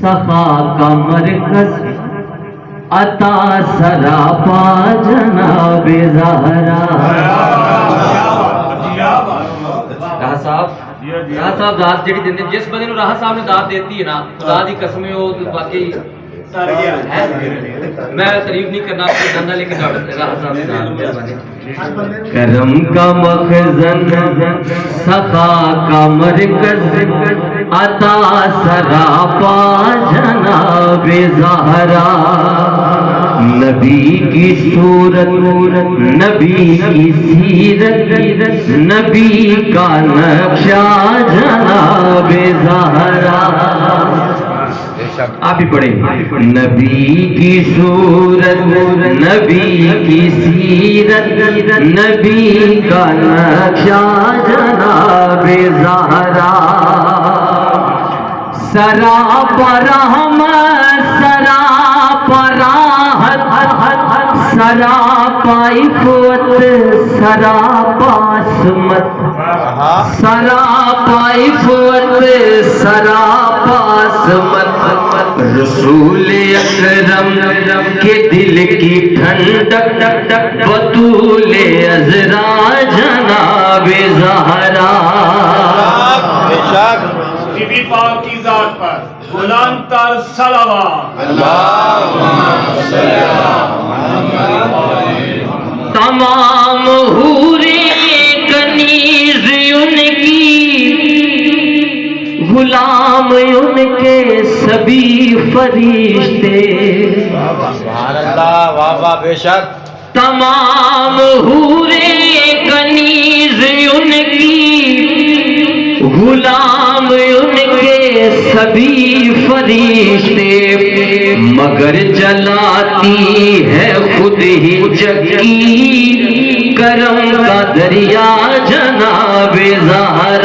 سخا کا مرکز عطا سراپا جناب زہرا. راہ صاحب داد جڑی دیندے جس بندے نوں راہ صاحب نے داد دیتی ہے نا خدا دی قسم ہے وہ باقی میں تعریف نہیں کرنا چاہتا لیکن راہ صاحب نے داد کرم کا مخزن سخا کا مرکز عطا سراپا جناب زہرا. نبی کی صورت نبی کی سیرت نبی کا نقشہ جناب زہرا. آپ ہی پڑھیں. نبی کی صورت نبی کی سیرت نبی کا نقشہ جناب زہرا. سراپا رحمت سراپا راحت سراپا عفت سراپا عصمت سراپا عفت سراپا عصمت. رسول اکرم کے دل کی ٹھنڈک بطول عذرا جناب زہرا. بی بی پاک کی ذات پر بلند تر صلوات. تمام حوریں کنیز ان کی غلام ان کے سبھی فرشتے. سبحان اللہ واہ واہ بے شک. تمام حوریں کنیز ان کی غلام ان کے سبھی فرشتے. مگر جلاتی ہے خود ہی جگ کی کرم کا دریا جناب زہرا.